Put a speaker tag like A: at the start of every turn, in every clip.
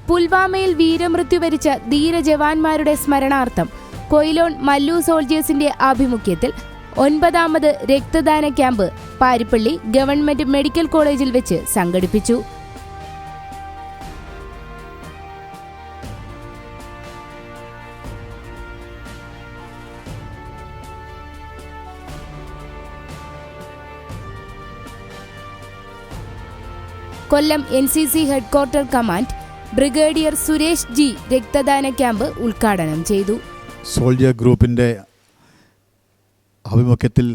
A: പുൽവാമയിൽ വീരമൃത്യു വരിച്ച ധീരജവാന്മാരുടെ സ്മരണാർത്ഥം കൊയിലോൺ മല്ലു സോൾജേഴ്സിന്റെ ആഭിമുഖ്യത്തിൽ 9ാമത് രക്തദാന ക്യാമ്പ് പാരിപ്പള്ളി ഗവൺമെന്റ് മെഡിക്കൽ കോളേജിൽ വെച്ച് സംഘടിപ്പിച്ചു. Kollam NCC headquarter command brigadier Suresh G രക്തദാന ക്യാമ്പ് ഉദ്ഘാടനം ചെയ്തു.
B: സോൾജർ ഗ്രൂപ്പിൻ്റെ ആഭിമുഖ്യത്തിൽ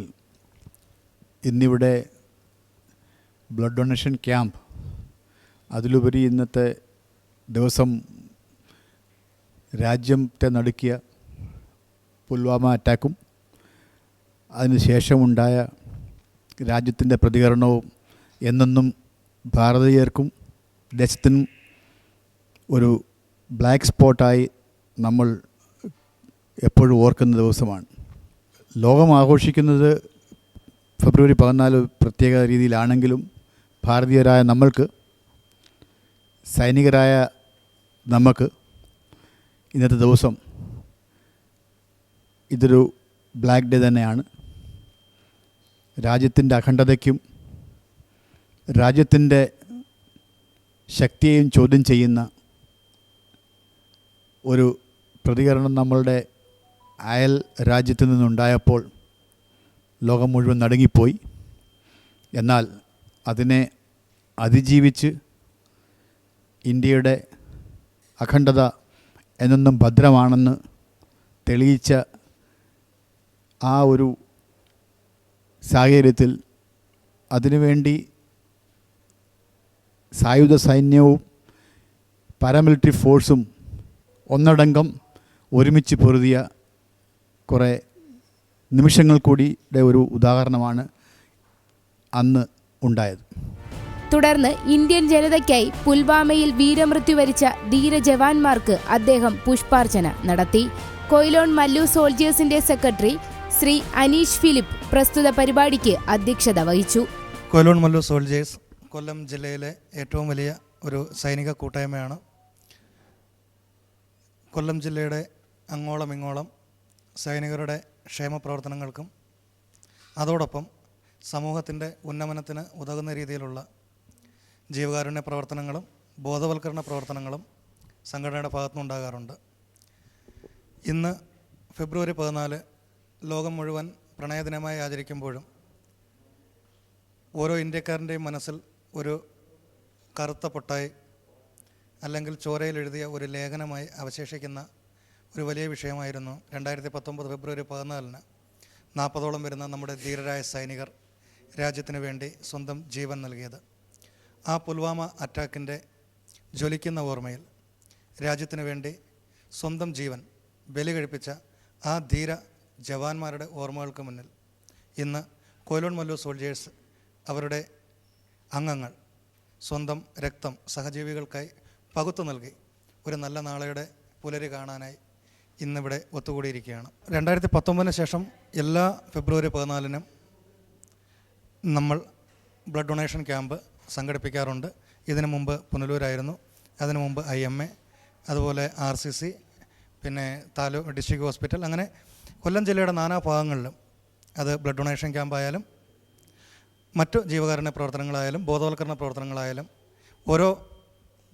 B: ഇന്നിവിടെ ബ്ലഡ് ഡൊണേഷൻ ക്യാമ്പ്, അതിലുപരി ഇന്നത്തെ ദിവസം രാജ്യത്തെ നടുക്കിയ പുൽവാമ അറ്റാക്കും അതിനുശേഷമുണ്ടായ രാജ്യത്തിൻ്റെ പ്രതികരണവും എന്നെന്നും ഭാരതീയർക്കും ദേശത്തിനും ഒരു ബ്ലാക്ക് സ്പോട്ടായി നമ്മൾ എപ്പോഴും ഓർക്കുന്ന ദിവസമാണ്. ലോകം ആഘോഷിക്കുന്നത് ഫെബ്രുവരി 14 പ്രത്യേക രീതിയിലാണെങ്കിലും ഭാരതീയരായ നമ്മൾക്ക്, സൈനികരായ നമുക്ക് ഇന്നത്തെ ദിവസം ഇതൊരു ബ്ലാക്ക് ഡേ തന്നെയാണ്. രാജ്യത്തിൻ്റെ അഖണ്ഡതയ്ക്കും രാജ്യത്തിൻ്റെ ശക്തിയെയും ചോദ്യം ചെയ്യുന്ന ഒരു പ്രതികരണം നമ്മളുടെ അയൽ രാജ്യത്തു നിന്നുണ്ടായപ്പോൾ ലോകം മുഴുവൻ നടുങ്ങിപ്പോയി. എന്നാൽ അതിനെ അതിജീവിച്ച് ഇന്ത്യയുടെ അഖണ്ഡത എന്നെന്നും ഭദ്രമാണെന്ന് തെളിയിച്ച ആ ഒരു സാഹചര്യത്തിൽ അതിനുവേണ്ടി സായുധ സൈന്യവും പാരാമിലിറ്ററി ഫോഴ്സും ഒന്നടങ്കം ഒരുമിച്ച് പൊരുതിയ കുറേ നിമിഷങ്ങൾ കൂടിയുടെ ഒരു ഉദാഹരണമാണ് അന്ന് ഉണ്ടായത്.
A: തുടർന്ന് ഇന്ത്യൻ ജനതയ്ക്കായി പുൽവാമയിൽ വീരമൃത്യു വരിച്ച ധീരജവാന്മാർക്ക് അദ്ദേഹം പുഷ്പാർച്ചന നടത്തി. കൊയിലോൺ മല്ലു സോൾജേഴ്സിന്റെ സെക്രട്ടറി ശ്രീ അനീഷ് ഫിലിപ്പ് പ്രസ്തുത പരിപാടിക്ക് അധ്യക്ഷത വഹിച്ചു.
C: കൊയിലോൺ മല്ലു സോൾജേഴ്സ് കൊല്ലം ജില്ലയിലെ ഏറ്റവും വലിയ ഒരു സൈനിക കൂട്ടായ്മയാണ്. കൊല്ലം ജില്ലയുടെ അങ്ങോളം ഇങ്ങോളം സൈനികരുടെ ക്ഷേമ പ്രവർത്തനങ്ങൾക്കും അതോടൊപ്പം സമൂഹത്തിൻ്റെ ഉന്നമനത്തിന് ഉതകുന്ന രീതിയിലുള്ള ജീവകാരുണ്യ പ്രവർത്തനങ്ങളും ബോധവൽക്കരണ പ്രവർത്തനങ്ങളും സംഘടനയുടെ ഭാഗത്തുനിന്നുണ്ടാകാറുണ്ട്. ഇന്ന് ഫെബ്രുവരി 14 ലോകം മുഴുവൻ പ്രണയദിനമായി ആചരിക്കുമ്പോഴും ഓരോ ഇന്ത്യക്കാരൻ്റെയും മനസ്സിൽ ഒരു കറുത്ത പൊട്ടായി അല്ലെങ്കിൽ ചോരയിൽ എഴുതിയ ഒരു ലേഖനമായി അവശേഷിക്കുന്ന ഒരു വലിയ വിഷയമായിരുന്നു 2019 ഫെബ്രുവരി 14 40ഓളം വരുന്ന നമ്മുടെ ധീരരായ സൈനികർ രാജ്യത്തിന് വേണ്ടി സ്വന്തം ജീവൻ നൽകിയത്. ആ പുൽവാമ അറ്റാക്കിൻ്റെ ജ്വലിക്കുന്ന ഓർമ്മയിൽ രാജ്യത്തിന് വേണ്ടി സ്വന്തം ജീവൻ ബലി കഴിപ്പിച്ച ആ ധീര ജവാന്മാരുടെ ഓർമ്മകൾക്ക് മുന്നിൽ ഇന്ന് കൊയിലോൺ മല്ലു സോൾജേഴ്സ് അവരുടെ അംഗങ്ങൾ സ്വന്തം രക്തം സഹജീവികൾക്കായി പകുത്തു നൽകി ഒരു നല്ല നാളെയുടെ പുലരി കാണാനായി ഇന്നിവിടെ ഒത്തുകൂടിയിരിക്കുകയാണ്. 2019 ശേഷം എല്ലാ ഫെബ്രുവരി 14 നമ്മൾ ബ്ലഡ് ഡൊണേഷൻ ക്യാമ്പ് സംഘടിപ്പിക്കാറുണ്ട്. ഇതിനു മുമ്പ് പുനലൂരായിരുന്നു, അതിനു മുമ്പ് IMA, അതുപോലെ RCC, പിന്നെ താലൂക്ക് ഡിസ്ട്രിക്ട് ഹോസ്പിറ്റൽ, അങ്ങനെ കൊല്ലം ജില്ലയുടെ നാനാഭാഗങ്ങളിലും അത് ബ്ലഡ് ഡൊണേഷൻ ക്യാമ്പായാലും മറ്റു ജീവകാരുണ്യ പ്രവർത്തനങ്ങളായാലും ബോധവൽക്കരണ പ്രവർത്തനങ്ങളായാലും ഓരോ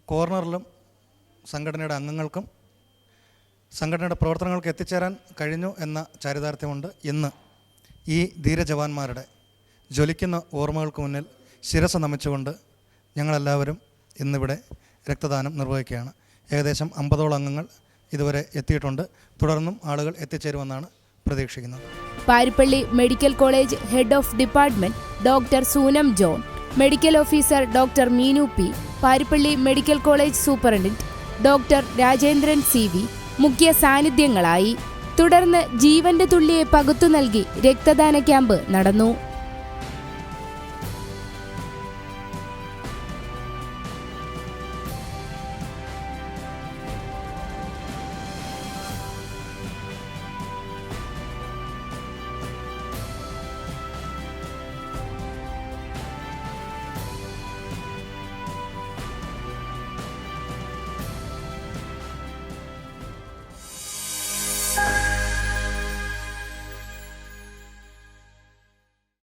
C: കോർണറിലും സംഘടനയുടെ അംഗങ്ങൾക്കും സംഘടനയുടെ പ്രവർത്തനങ്ങൾക്ക് എത്തിച്ചേരാൻ കഴിഞ്ഞു എന്ന ചാരിതാർത്ഥ്യമുണ്ട്. ഇന്ന് ഈ ധീരജവാന്മാരുടെ ജ്വലിക്കുന്ന ഓർമ്മകൾക്ക് മുന്നിൽ ശിരസ് നമിച്ചുകൊണ്ട് ഞങ്ങളെല്ലാവരും ഇന്നിവിടെ രക്തദാനം നിർവഹിക്കുകയാണ്. ഏകദേശം 50ഓളം അംഗങ്ങൾ ഇതുവരെ എത്തിയിട്ടുണ്ട്. തുടർന്നും ആളുകൾ എത്തിച്ചേരുമെന്നാണ് പ്രതീക്ഷിക്കുന്നത്.
A: Parippally medical college head of department doctor Sunam John, medical officer doctor Meenu P, Parippally medical college superintendent doctor Rajendran CV മുഖ്യ സാന്നിധ്യങ്ങളായി. തുടർന്ന് ജീവന്റെ തുള്ളിയെ പകുത്തു നൽകി രക്തദാന ക്യാമ്പ് നടന്നു.